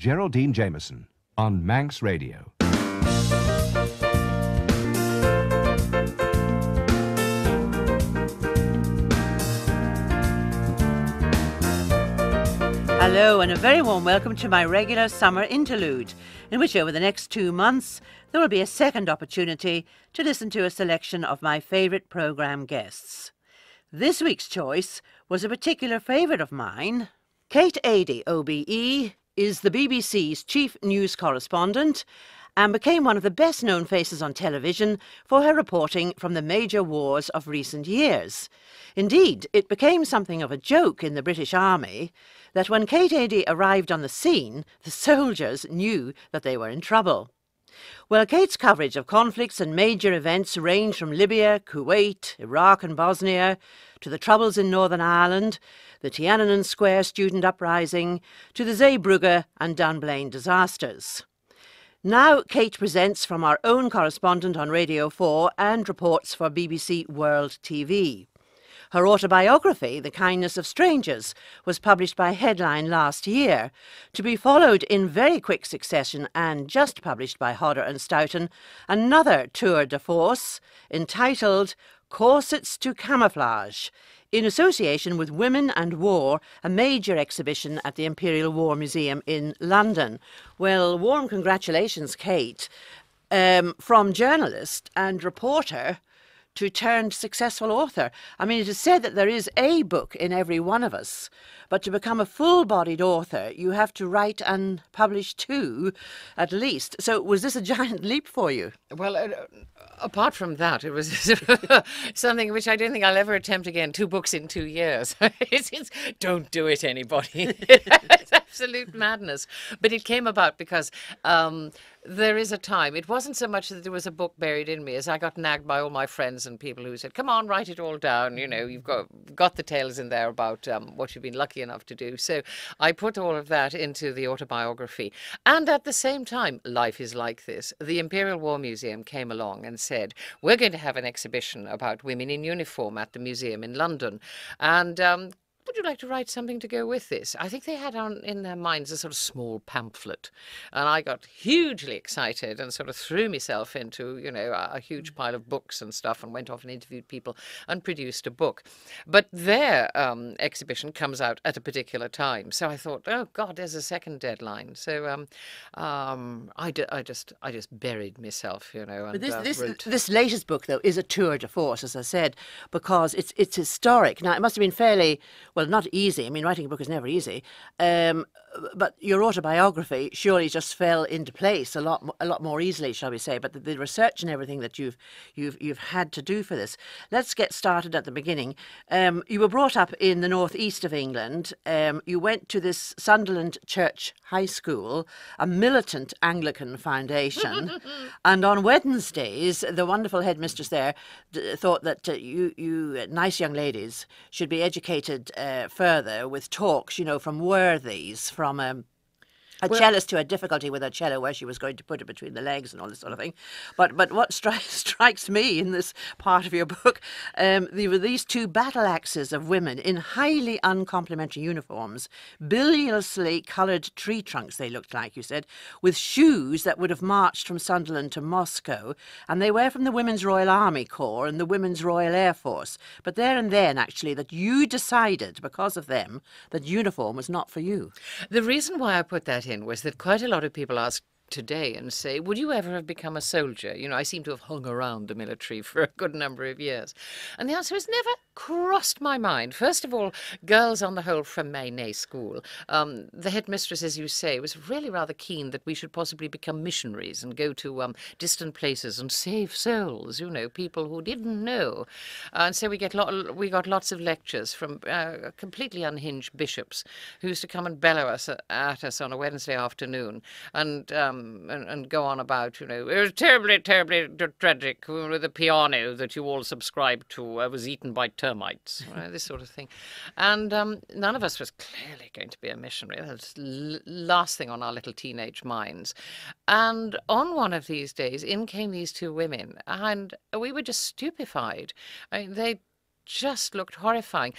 Geraldine Jamieson on Manx Radio. Hello and a very warm welcome to my regular summer interlude, in which over the next 2 months there will be a second opportunity to listen to a selection of my favourite programme guests. This week's choice was a particular favourite of mine. Kate Adie, OBE, is the BBC's chief news correspondent and became one of the best-known faces on television for her reporting from the major wars of recent years. Indeed, it became something of a joke in the British Army that when Kate Adie arrived on the scene, the soldiers knew that they were in trouble. Well, Kate's coverage of conflicts and major events range from Libya, Kuwait, Iraq and Bosnia, to the troubles in Northern Ireland, the Tiananmen Square student uprising, to the Zeebrugge and Dunblane disasters. Now Kate presents from our own correspondent on Radio 4 and reports for BBC World TV. Her autobiography, The Kindness of Strangers, was published by Headline last year, to be followed in very quick succession and just published by Hodder and Stoughton, another tour de force entitled Corsets to Camouflage, in association with Women and War, a major exhibition at the Imperial War Museum in London. Well, warm congratulations, Kate, from journalist and reporter to turned successful author. I mean, it is said that there is a book in every one of us, but to become a full-bodied author, you have to write and publish 2 at least. So was this a giant leap for you? Well, apart from that, it was something which I don't think I'll ever attempt again. 2 books in 2 years. Don't do it, anybody. It's absolute madness. But it came about because there is a time. It wasn't so much that there was a book buried in me as I got nagged by all my friends and people who said, come on, write it all down. You know, you've got the tales in there about what you've been lucky enough to do. So I put all of that into the autobiography. And at the same time, life is like this. The Imperial War Museum came along and said, we're going to have an exhibition about women in uniform at the museum in London. And would you like to write something to go with this? I think they had in their minds a sort of small pamphlet. And I got hugely excited and sort of threw myself into, you know, a huge pile of books and stuff and went off and interviewed people and produced a book. But their exhibition comes out at a particular time. So I thought, oh, God, there's a second deadline. So I just buried myself, you know. And, but wrote. This latest book, though, is a tour de force, as I said, because it's historic. Now, it must have been fairly... Well, not easy. I mean, writing a book is never easy. But your autobiography surely just fell into place a lot more easily, shall we say? But the research and everything that you've had to do for this. Let's get started at the beginning. You were brought up in the northeast of England. You went to this Sunderland Church High School, a militant Anglican foundation, and on Wednesdays, the wonderful headmistress there thought that you nice young ladies should be educated further with talks, you know, from worthies, from a cellist who had difficulty with her cello where she was going to put it between the legs and all this sort of thing. But what strikes me in this part of your book, there were these 2 battle axes of women in highly uncomplimentary uniforms, biliously coloured tree trunks they looked like, you said, with shoes that would have marched from Sunderland to Moscow, and they were from the Women's Royal Army Corps and the Women's Royal Air Force. But there and then, actually, that you decided, because of them, that uniform was not for you. The reason why I put that in was that quite a lot of people ask today and say, would you ever have become a soldier? You know, I seem to have hung around the military for a good number of years. And the answer has never crossed my mind. First of all, girls on the whole from Maynay School, the headmistress, as you say, was really rather keen that we should possibly become missionaries and go to distant places and save souls, you know, people who didn't know. And so we got lots of lectures from completely unhinged bishops who used to come and bellow at us on a Wednesday afternoon and go on about, you know, it was terribly, terribly tragic with the piano that you all subscribed to was eaten by termites, this sort of thing. And none of us was clearly going to be a missionary. That's the last thing on our little teenage minds. And on one of these days, in came these 2 women, and we were just stupefied. I mean, they just looked horrifying.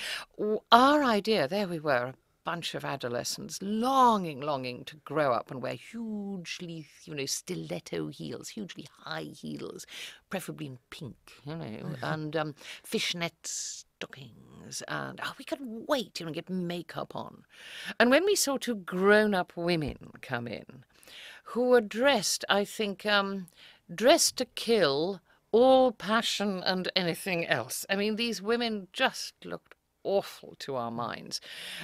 Our idea, there we were, bunch of adolescents longing to grow up and wear hugely, stiletto heels, hugely high heels, preferably in pink, and fishnet stockings, and we couldn't wait to get makeup on. And when we saw two grown-up women come in, who were dressed, I think, dressed to kill all passion and anything else. I mean, these women just looked awful to our minds.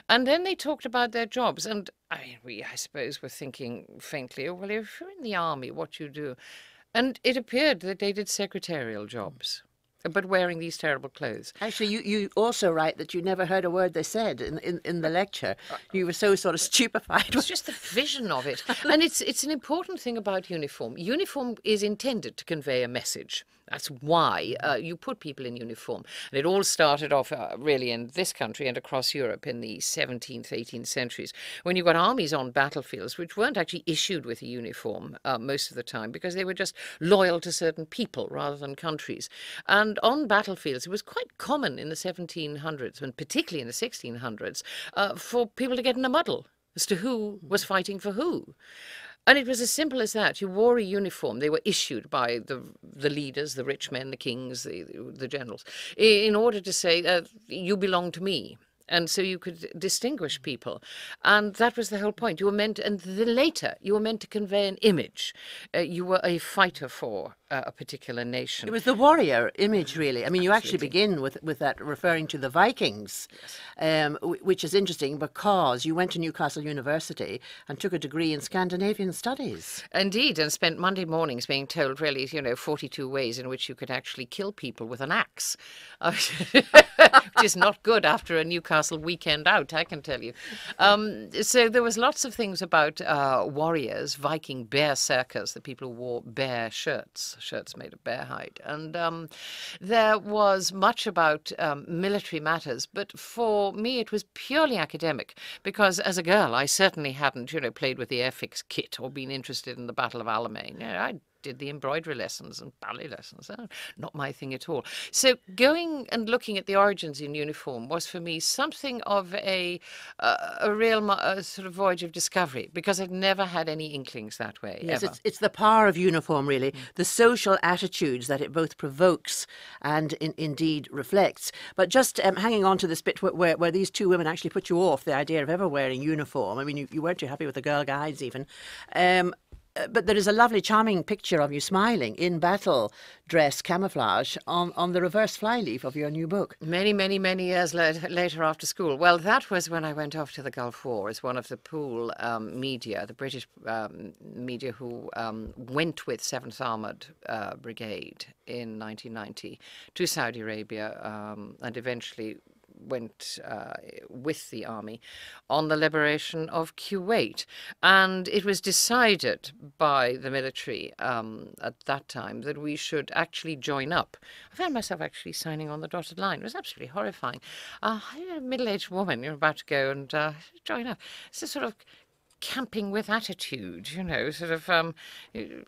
And then they talked about their jobs, and I suppose, were thinking faintly, well, if you're in the army, what you do? And it appeared that they did secretarial jobs, but wearing these terrible clothes. Actually, you also write that you never heard a word they said in the lecture. You were so sort of stupefied. It's just the vision of it. And it's an important thing about uniform. Uniform is intended to convey a message. That's why you put people in uniform. And it all started off really in this country and across Europe in the 17th, 18th centuries, when you got armies on battlefields which weren't actually issued with a uniform most of the time, because they were just loyal to certain people rather than countries. And on battlefields, it was quite common in the 1700s, and particularly in the 1600s, for people to get in a muddle as to who was fighting for who. And it was as simple as that. You wore a uniform. They were issued by the leaders, the rich men, the kings, the generals, in order to say, you belong to me. And so you could distinguish people. And that was the whole point. You were meant, and later, you were meant to convey an image. You were a fighter for a particular nation. It was the warrior image, really. I mean, you actually begin with that referring to the Vikings, yes. Which is interesting because you went to Newcastle University and took a degree in Scandinavian studies. Indeed, and spent Monday mornings being told, really, 42 ways in which you could actually kill people with an axe, which is not good after a Newcastle weekend out, I can tell you. So there was lots of things about warriors, Viking berserkers, the people who wore bear shirts made of bear hide. And there was much about military matters, but for me it was purely academic, because as a girl I certainly hadn't, played with the Airfix kit or been interested in the Battle of Alamein. I did the embroidery lessons and ballet lessons. Not my thing at all. So going and looking at the origins in uniform was for me something of a real sort of voyage of discovery, because I'd never had any inklings that way. Yes, ever. It's the power of uniform, really, the social attitudes that it both provokes and indeed reflects. But just hanging on to this bit where these two women actually put you off the idea of ever wearing uniform. I mean, you weren't too happy with the girl guides even. But there is a lovely, charming picture of you smiling in battle dress camouflage on the reverse flyleaf of your new book. Many, many, many years later after school. Well, that was when I went off to the Gulf War as one of the pool media, the British media who went with 7th Armoured Brigade in 1990 to Saudi Arabia and eventually went with the army on the liberation of Kuwait. And it was decided by the military at that time that we should actually join up. I found myself actually signing on the dotted line. It was absolutely horrifying. I'm a middle-aged woman, you're about to go and join up. It's a sort of camping with attitude, sort of,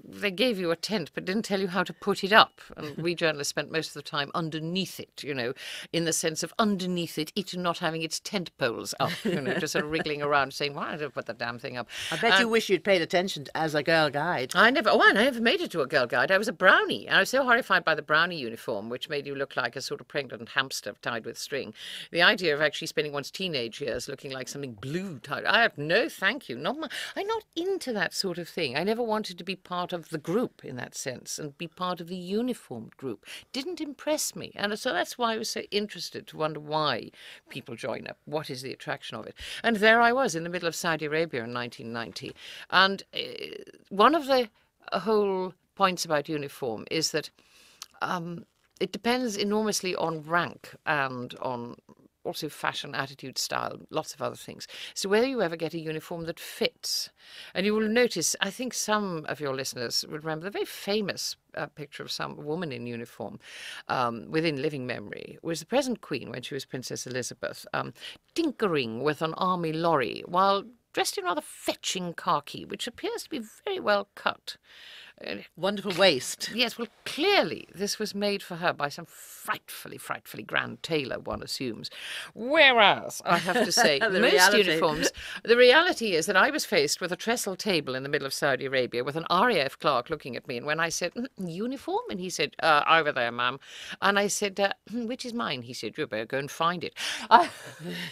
they gave you a tent but didn't tell you how to put it up. And we journalists spent most of the time underneath it, in the sense of underneath it not having its tent poles up, just sort of wriggling around saying, why don't I put the damn thing up? I bet you wish you'd paid attention as a girl guide. I never made it to a girl guide. I was a brownie, and I was so horrified by the brownie uniform, which made you look like a sort of pregnant hamster tied with string. The idea of actually spending one's teenage years looking like something blue tied, I have no thank you. I'm not into that sort of thing. I never wanted to be part of the group in that sense and be part of the uniformed group. Didn't impress me. And so that's why I was so interested to wonder why people join up. What is the attraction of it? And there I was in the middle of Saudi Arabia in 1990. And one of the whole points about uniform is that it depends enormously on rank and on also fashion, attitude, style, lots of other things. So whether you ever get a uniform that fits. And you will notice, I think some of your listeners would remember the very famous picture of some woman in uniform within living memory was the present Queen when she was Princess Elizabeth, tinkering with an army lorry while dressed in rather fetching khaki, which appears to be very well cut. Wonderful waist. Yes, well, clearly this was made for her by some frightfully grand tailor, one assumes. Whereas, I have to say, most uniforms, the reality is that I was faced with a trestle table in the middle of Saudi Arabia with an RAF clerk looking at me, and when I said, uniform? And he said, over there, ma'am. And I said, which is mine? He said, you better go and find it.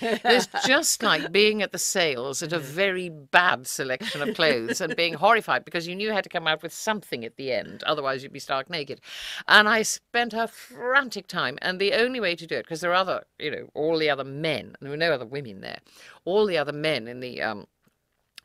It's just like being at the sales at a very bad selection of clothes and being horrified because you knew you had to come out with something at the end, otherwise you'd be stark naked. And I spent a frantic time, and the only way to do it, because there are other, all the other men, and there were no other women there, all the other men in the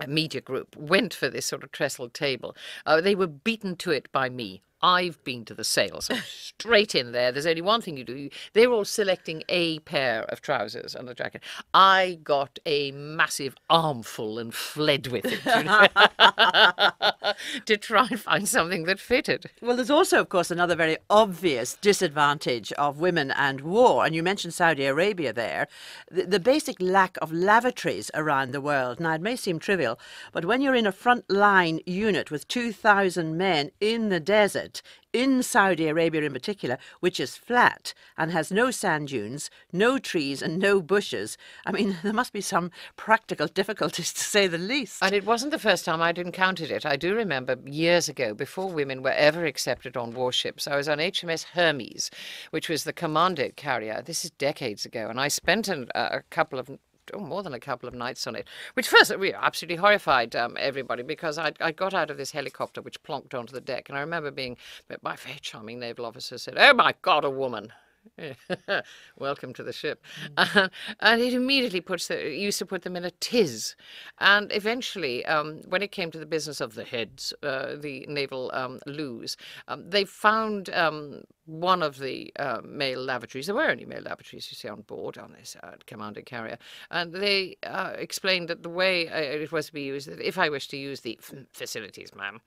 media group went for this sort of trestle table. They were beaten to it by me. I've been to the sales. Straight in there. There's only one thing you do. They were all selecting a pair of trousers and a jacket. I got a massive armful and fled with it to try and find something that fitted. Well, there's also, of course, another very obvious disadvantage of women and war. And you mentioned Saudi Arabia there. The basic lack of lavatories around the world. Now, it may seem trivial, but when you're in a front-line unit with 2,000 men in the desert, in Saudi Arabia in particular, which is flat and has no sand dunes, no trees and no bushes. I mean, there must be some practical difficulties, to say the least. And it wasn't the first time I'd encountered it. I do remember years ago, before women were ever accepted on warships, I was on HMS Hermes, which was the commando carrier. This is decades ago, and I spent a couple of more than a couple of nights on it, which first we absolutely horrified everybody, because I got out of this helicopter which plonked onto the deck, and I remember being met by a very charming naval officer said, "Oh my God, a woman." Welcome to the ship. And it immediately used to put them in a tiz. And eventually, when it came to the business of the heads, the naval loos, they found one of the male lavatories. There were only male lavatories, you see, on board on this commander carrier. And they explained that the way it was to be used, that if I wish to use the facilities, ma'am,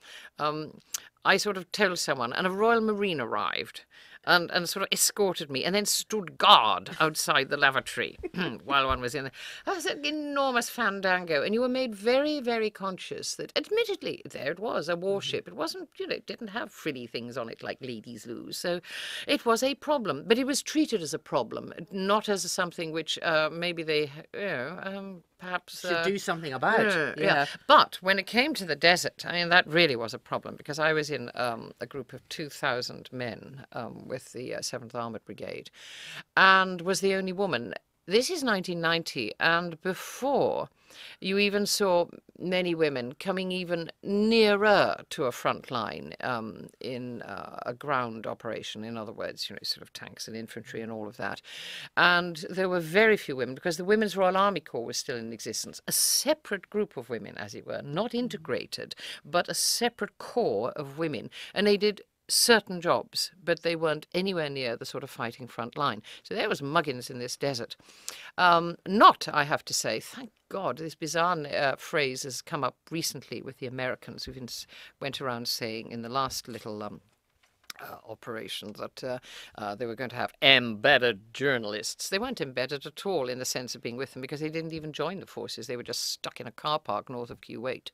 I sort of told someone, and a Royal Marine arrived and sort of escorted me and then stood guard outside the lavatory while one was in there. That was an enormous fandango, and you were made very, very conscious that, admittedly, there it was, a warship. It wasn't, it didn't have frilly things on it like ladies' loos, so it was a problem. But it was treated as a problem, not as something which maybe they, perhaps should do something about. Yeah. But when it came to the desert, I mean, that really was a problem, because I was in a group of 2,000 men with the 7th Armoured Brigade, and was the only woman. This is 1990, and before you even saw many women coming even nearer to a front line in a ground operation, in other words, sort of tanks and infantry and all of that. And there were very few women, because the Women's Royal Army Corps was still in existence, a separate group of women, as it were, not integrated, but a separate corps of women. And they did certain jobs, but they weren't anywhere near the sort of fighting front line. So there was muggins in this desert. Not, I have to say, thank God, this bizarre phrase has come up recently with the Americans, who went around saying in the last little operation that they were going to have embedded journalists. They weren't embedded at all in the sense of being with them, because they didn't even join the forces. They were just stuck in a car park north of Kuwait,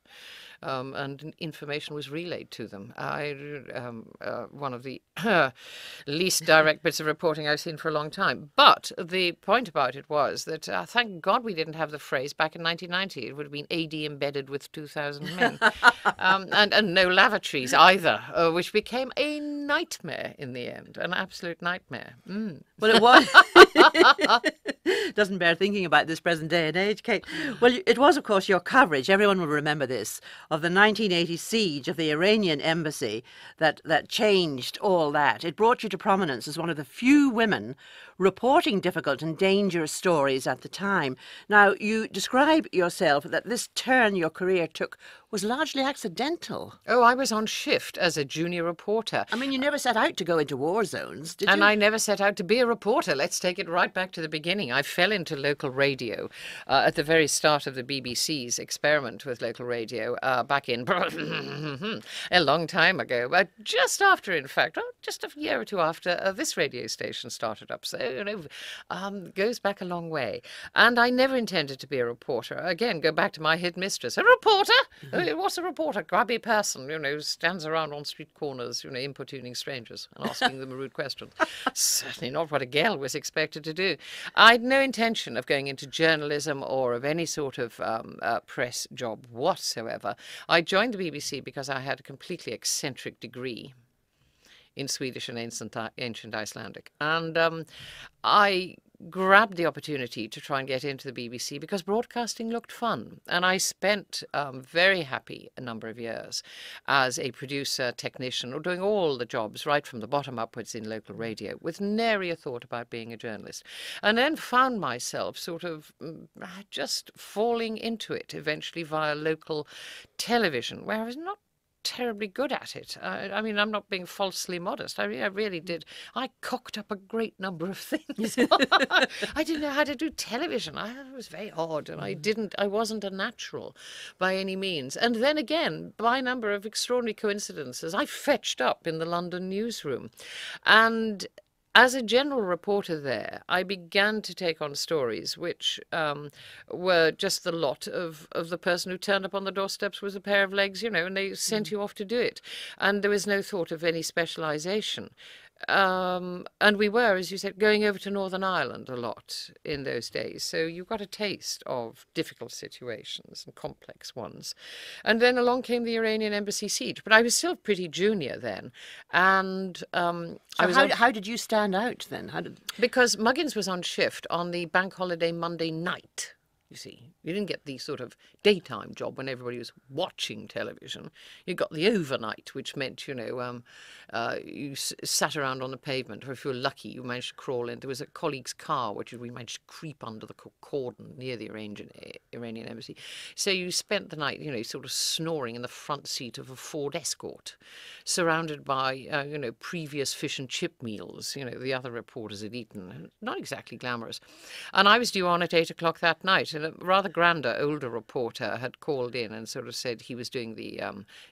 and information was relayed to them. One of the least direct bits of reporting I've seen for a long time. But the point about it was that thank God we didn't have the phrase back in 1990. It would have been Adie embedded with 2,000 men. And no lavatories either, which became a nightmare in the end, an absolute nightmare. Well, it was. Doesn't bear thinking about this present day and age, Kate. Well, it was, of course, your coverage, everyone will remember this, of the 1980 siege of the Iranian embassy that changed all that. It brought you to prominence as one of the few women reporting difficult and dangerous stories at the time. Now, you describe yourself that this turn your career took was largely accidental. Oh, I was on shift as a junior reporter. I mean, you never set out to go into war zones, did you? And I never set out to be a reporter. Let's take it right back to the beginning. I fell into local radio at the very start of the BBC's experiment with local radio back in a long time ago. Just after, in fact, just a year or two after this radio station started up. So, goes back a long way. And I never intended to be a reporter. Again, go back to my head mistress. A reporter? What's a reporter? Grubby person, stands around on street corners, importuning strangers and asking them a rude question. Certainly not what a girl was expected to do. I had no intention of going into journalism or of any sort of press job whatsoever. I joined the BBC because I had a completely eccentric degree in Swedish and ancient Icelandic. And I grabbed the opportunity to try and get into the BBC because broadcasting looked fun. And I spent very happy a number of years as a producer, technician, or doing all the jobs right from the bottom upwards in local radio with nary a thought about being a journalist. And then found myself sort of just falling into it eventually via local television, where I was not terribly good at it. I mean, I'm not being falsely modest. I really did. I cocked up a great number of things. I didn't know how to do television. It was very odd, and I wasn't a natural by any means. And then again, by a number of extraordinary coincidences, I fetched up in the London newsroom. And as a general reporter there, I began to take on stories which were just the lot of the person who turned up on the doorsteps with a pair of legs, and they sent you off to do it. And there was no thought of any specialisation. And we were, as you said, going over to Northern Ireland a lot in those days. So you got a taste of difficult situations and complex ones. And then along came the Iranian embassy siege. But I was still pretty junior then. And how did you stand out then? Because Muggins was on shift on the bank holiday Monday night. You see, you didn't get the sort of daytime job when everybody was watching television. You got the overnight, which meant, you sat around on the pavement, or if you were lucky, you managed to crawl in. There was a colleague's car, which we managed to creep under the cordon near the Iranian embassy. So you spent the night, sort of snoring in the front seat of a Ford Escort, surrounded by, previous fish and chip meals, the other reporters had eaten. Not exactly glamorous. And I was due on at 8 o'clock that night, and a rather grander, older reporter had called in and sort of said he was doing the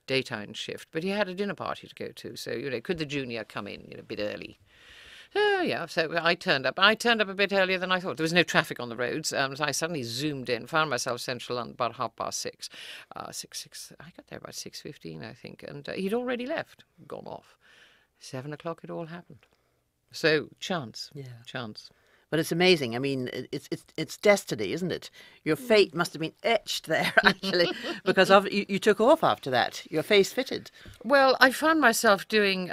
daytime shift, but he had a dinner party to go to. So, could the junior come in, a bit early? Oh, yeah. So I turned up. I turned up a bit earlier than I thought. There was no traffic on the roads. So I suddenly zoomed in, found myself central London about 6:30. I got there about 6:15, I think. And he'd already left, gone off. 7 o'clock, it all happened. So chance. Yeah. Chance. But it's amazing. I mean, it's destiny, isn't it? Your fate must have been etched there, actually, because you took off after that. Your face fitted. Well, I found myself doing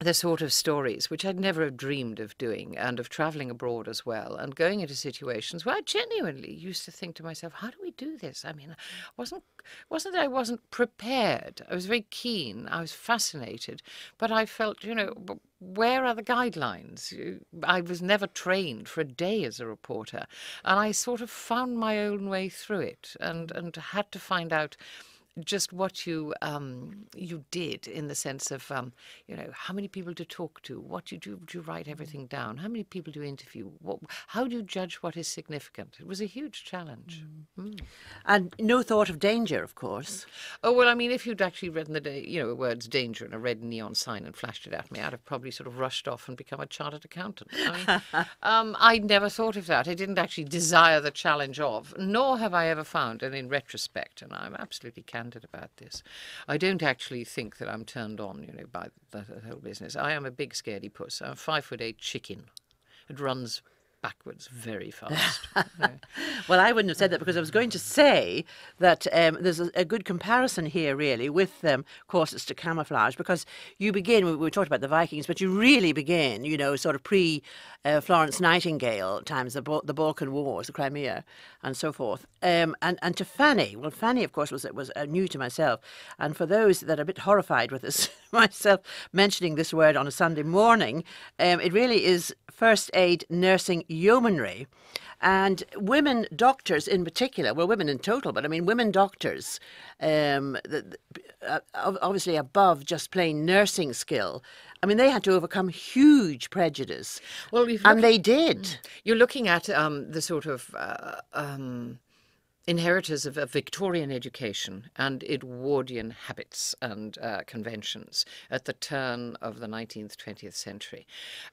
the sort of stories which I'd never have dreamed of doing, and of travelling abroad as well, and going into situations where I genuinely used to think to myself, how do we do this? I mean, wasn't that I wasn't prepared. I was very keen. I was fascinated. But I felt, where are the guidelines? I was never trained for a day as a reporter. And I sort of found my own way through it, and had to find out just what you did, in the sense of how many people to talk to, what you do you write everything down, how many people to interview, how do you judge what is significant? It was a huge challenge. And no thought of danger, of course. Oh, well, I mean, if you'd actually written the words danger in a red neon sign and flashed it at me, I'd have probably sort of rushed off and become a chartered accountant. I mean, I never thought of that. I didn't actually desire the challenge of, nor have I ever found, and in retrospect, and I'm absolutely candid about this, I don't actually think that I'm turned on, by the whole business. I am a big scaredy puss. I'm a 5'8" chicken. It runs backwards very fast. Well, I wouldn't have said that, because I was going to say that there's a good comparison here, really, with Courses to Camouflage, because you begin, we talked about the Vikings, but you really begin, sort of pre-Florence Nightingale times, the Balkan Wars, the Crimea, and so forth. And to Fanny, well, Fanny, of course, was new to myself, and for those that are a bit horrified with this, myself mentioning this word on a Sunday morning, it really is first aid nursing yeomanry. And women doctors in particular, well, women in total, but I mean women doctors, obviously above just plain nursing skill, I mean, they had to overcome huge prejudice. Well, and they did. You're looking at the sort of inheritors of a Victorian education and Edwardian habits and conventions at the turn of the 19th, 20th century.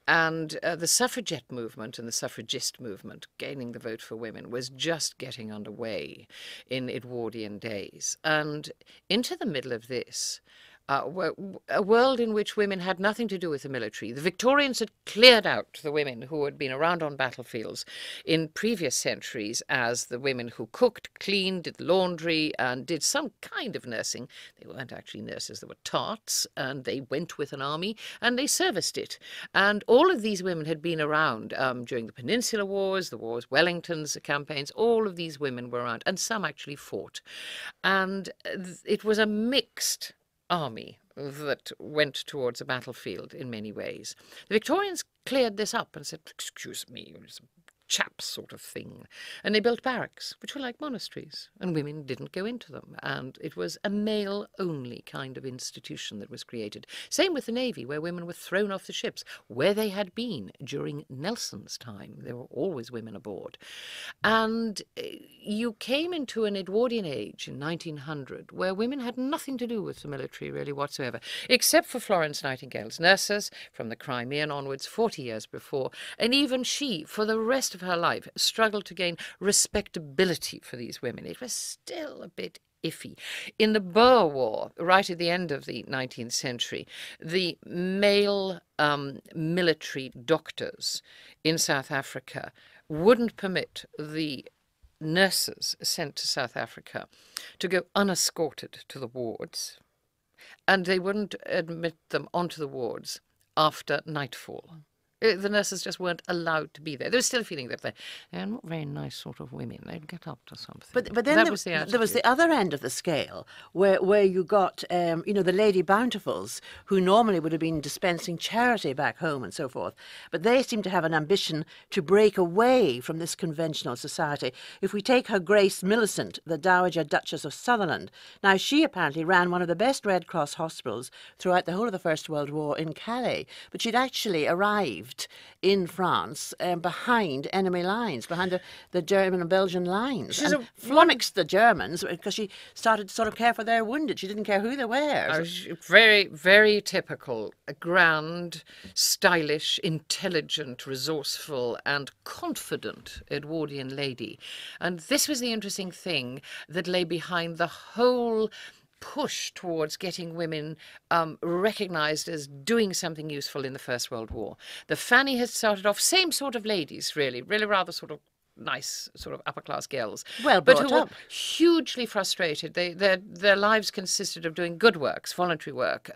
And the suffragette movement and the suffragist movement, gaining the vote for women, was just getting underway in Edwardian days. And into the middle of this, a world in which women had nothing to do with the military. The Victorians had cleared out the women who had been around on battlefields in previous centuries as the women who cooked, cleaned, did laundry, and did some kind of nursing. They weren't actually nurses, they were tarts, and they went with an army, and they serviced it. And all of these women had been around during the Peninsular Wars, the wars, Wellington's campaigns. All of these women were around, and some actually fought. And it was a mixed army that went towards a battlefield in many ways. The Victorians cleared this up and said, excuse me, it's a chap sort of thing. And they built barracks, which were like monasteries, and women didn't go into them. And it was a male-only kind of institution that was created. Same with the Navy, where women were thrown off the ships, where they had been during Nelson's time. There were always women aboard. And you came into an Edwardian age in 1900, where women had nothing to do with the military really whatsoever, except for Florence Nightingale's nurses from the Crimean onwards 40 years before. And even she, for the rest of her life, struggled to gain respectability for these women. It was still a bit iffy. In the Boer War, right at the end of the 19th century, the male military doctors in South Africa wouldn't permit the nurses sent to South Africa to go unescorted to the wards, and they wouldn't admit them onto the wards after nightfall. The nurses just weren't allowed to be there. There was still a feeling that they're not very nice sort of women. They'd get up to something. But then there was the other end of the scale where you got, the Lady Bountifuls, who normally would have been dispensing charity back home and so forth. But they seem to have an ambition to break away from this conventional society. If we take Her Grace Millicent, the Dowager Duchess of Sutherland, now she apparently ran one of the best Red Cross hospitals throughout the whole of the First World War in Calais. But she'd actually arrived in France behind enemy lines, behind the German and Belgian lines. She flummoxed the Germans because she started to sort of care for their wounded. She didn't care who they were. Very, very typical. A grand, stylish, intelligent, resourceful and confident Edwardian lady. And this was the interesting thing that lay behind the whole push towards getting women recognised as doing something useful in the First World War. The Fanny had started off, same sort of ladies, really rather sort of nice sort of upper class girls, well but brought who up. were hugely frustrated. Their lives consisted of doing good works, voluntary work,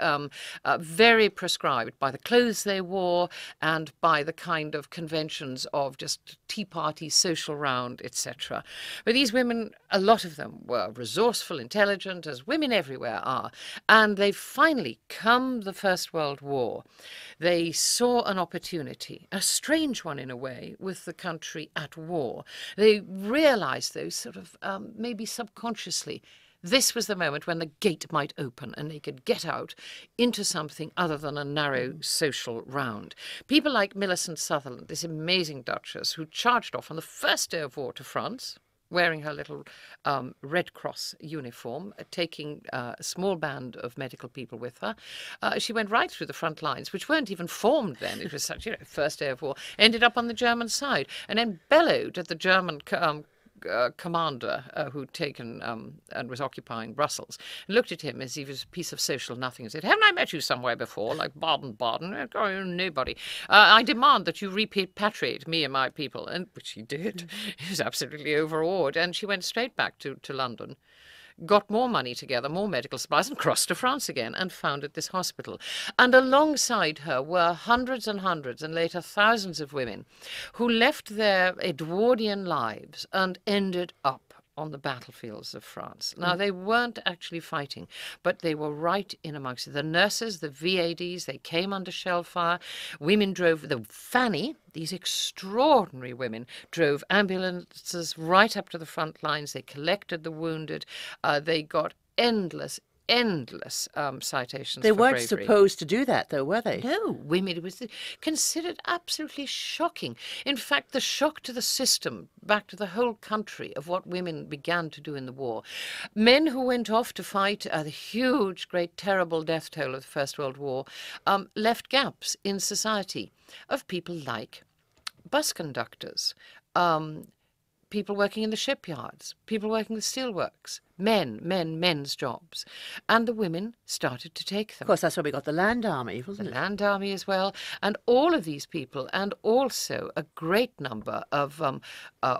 very prescribed by the clothes they wore and by the kind of conventions of just tea party, social round, etc. But these women, a lot of them were resourceful, intelligent, as women everywhere are, and they finally, come the First World War, they saw an opportunity, a strange one in a way, with the country at war. They realised, though, sort of maybe subconsciously, this was the moment when the gate might open and they could get out into something other than a narrow social round. People like Millicent Sutherland, this amazing duchess, who charged off on the first day of war to France, wearing her little Red Cross uniform, taking a small band of medical people with her. She went right through the front lines, which weren't even formed then. It was such, first day of war. Ended up on the German side, and then bellowed at the German commander who'd taken and was occupying Brussels, and looked at him as he was a piece of social nothing and said, "Haven't I met you somewhere before, like Baden-Baden? Oh, nobody. I demand that you repatriate me and my people," and which he did. He was absolutely overawed, and she went straight back to London, got more money together, more medical supplies, and crossed to France again and founded this hospital. And alongside her were hundreds and hundreds, and later thousands of women who left their Edwardian lives and ended up on the battlefields of France. Now, they weren't actually fighting, but they were right in amongst it. The nurses, the VADs, they came under shell fire. Women drove, the Fanny, these extraordinary women, drove ambulances right up to the front lines. They collected the wounded. They got endless citations They for weren't bravery. supposed to do that, though, were they? No, women, it was considered absolutely shocking. In fact, the shock to the system, back to the whole country, of what women began to do in the war. Men who went off to fight the huge, great, terrible death toll of the First World War left gaps in society of people like bus conductors, people working in the shipyards, people working the steelworks, men's jobs. And the women started to take them. Of course, that's why we got the Land Army, wasn't The it? Land Army as well. And all of these people, and also a great number of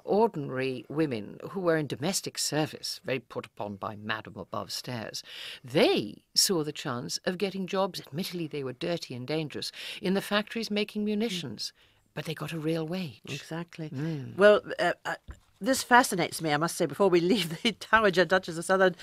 ordinary women who were in domestic service, very put upon by Madam above stairs, they saw the chance of getting jobs. Admittedly, they were dirty and dangerous, in the factories making munitions. But they got a real wage. Exactly. Well, this fascinates me, I must say, before we leave the Dowager Duchess of Sutherland,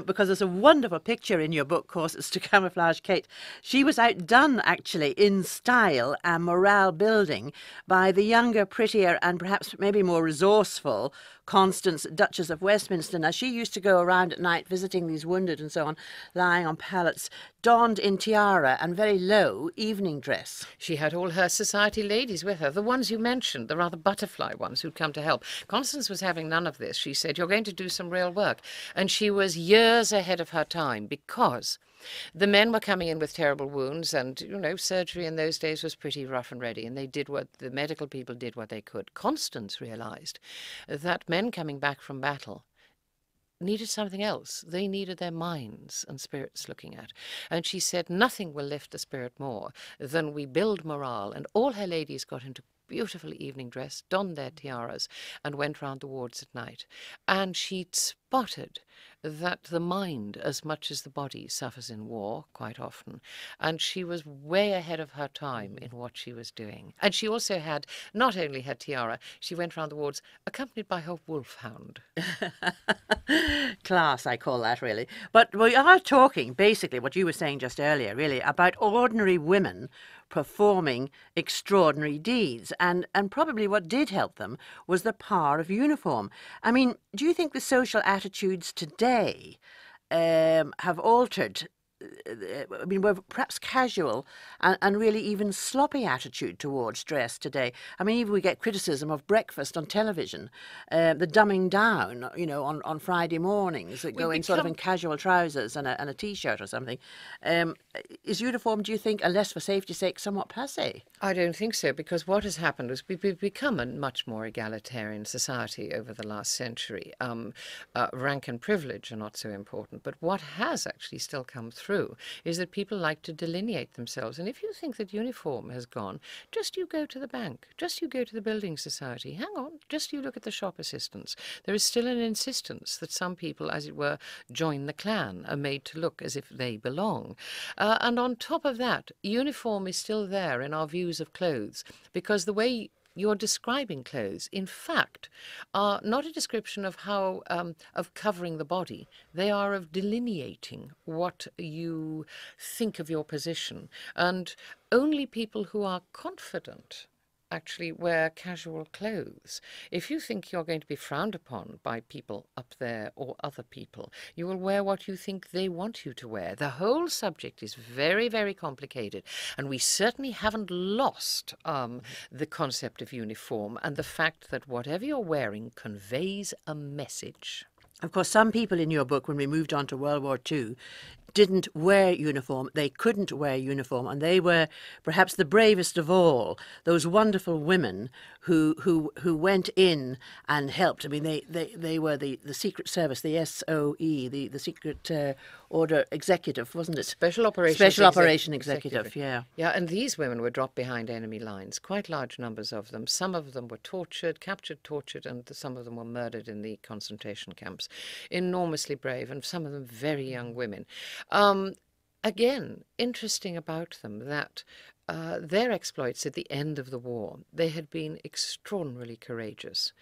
because there's a wonderful picture in your book, Courses to Camouflage Kate. She was outdone, actually, in style and morale building by the younger, prettier, and perhaps maybe more resourceful Constance, Duchess of Westminster. Now, she used to go around at night visiting these wounded and so on, lying on pallets, donned in tiara and very low evening dress. She had all her society ladies with her, the ones you mentioned, the rather butterfly ones who'd come to help. Constance was having none of this. She said, you're going to do some real work. And she was years ahead of her time, because the men were coming in with terrible wounds, and, surgery in those days was pretty rough and ready, and the medical people did what they could. Constance realized that men coming back from battle needed something else. They needed their minds and spirits looking at. And she said, nothing will lift the spirit more than we build morale. And all her ladies got into beautiful evening dress, donned their tiaras, and went round the wards at night. And she'd spotted that the mind, as much as the body, suffers in war quite often. And she was way ahead of her time in what she was doing. And she also had not only her tiara, she went round the wards accompanied by her wolfhound. Class, I call that, really. But we are talking, basically, what you were saying just earlier, really, about ordinary women performing extraordinary deeds. And probably what did help them was the power of uniform. I mean, do you think the social attitudes today have altered? I mean, we're perhaps casual and really even sloppy attitude towards dress today. I mean, even we get criticism of breakfast on television, the dumbing down, on Friday mornings that go in sort of in casual trousers and a T-shirt or something. Is uniform, do you think, unless for safety's sake, somewhat passé? I don't think so, because what has happened is we've become a much more egalitarian society over the last century. Rank and privilege are not so important, but what has actually still come through is that people like to delineate themselves. And if you think that uniform has gone, just you go to the bank, just you go to the building society, hang on, just you look at the shop assistants. There is still an insistence that some people, as it were, join the clan, are made to look as if they belong. And on top of that, uniform is still there in our views of clothes, because the way you're describing clothes, in fact, are not a description of how of covering the body. They are of delineating what you think of your position. And only people who are confident actually wear casual clothes. If you think you're going to be frowned upon by people up there or other people, you will wear what you think they want you to wear. The whole subject is very, very complicated, and we certainly haven't lost the concept of uniform and the fact that whatever you're wearing conveys a message. Of course, some people in your book, when we moved on to World War II, didn't wear uniform. They couldn't wear uniform, and they were perhaps the bravest of all. Those wonderful women who went in and helped. I mean, they were the Secret Service, the SOE, the Secret Order Executive, wasn't it? Special Operation Executive, yeah. Yeah, and these women were dropped behind enemy lines, quite large numbers of them. Some of them were captured, tortured, and some of them were murdered in the concentration camps. Enormously brave, and some of them very young women. Again, interesting about them that their exploits at the end of the war, they had been extraordinarily courageous.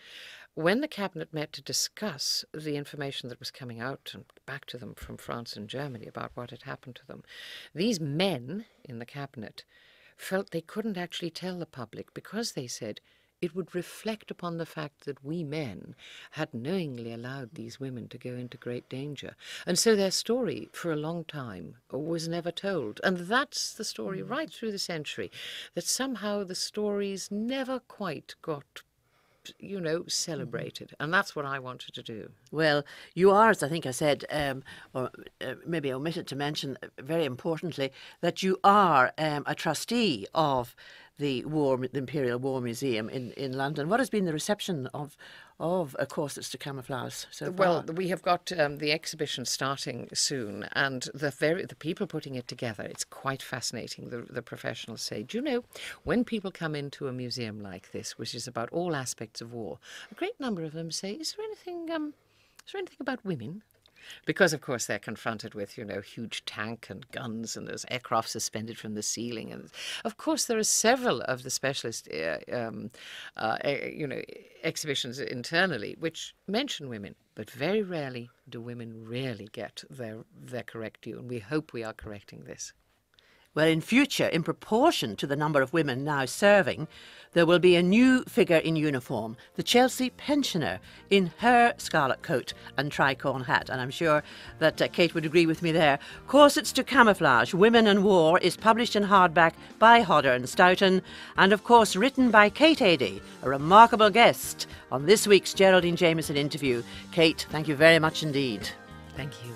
when the cabinet met to discuss the information that was coming out and back to them from France and Germany about what had happened to them, these men in the cabinet felt they couldn't actually tell the public because they said it would reflect upon the fact that we men had knowingly allowed these women to go into great danger. And so their story for a long time was never told. And that's the story right through the century, that somehow the stories never quite got, you know, celebrated. And that's what I wanted to do. Well, you are, as I think I said, or maybe omitted to mention very importantly, that you are a trustee of the Imperial War Museum in London. What has been the reception of Corsets to Camouflage so far? Well, we have got the exhibition starting soon, and the people putting it together, it's quite fascinating. The professionals say, do you know, when people come into a museum like this, which is about all aspects of war, a great number of them say, is there anything about women? Because, of course, they're confronted with, you know, huge tank and guns, and there's aircraft suspended from the ceiling. And, of course, there are several of the specialist, exhibitions internally which mention women. But very rarely do women really get their correct due. And we hope we are correcting this. Well, in future, in proportion to the number of women now serving, there will be a new figure in uniform, the Chelsea pensioner, in her scarlet coat and tricorn hat. And I'm sure that Kate would agree with me there. Corsets to Camouflage, Women and War is published in hardback by Hodder and Stoughton, and of course written by Kate Adie, a remarkable guest on this week's Geraldine Jamieson interview. Kate, thank you very much indeed. Thank you.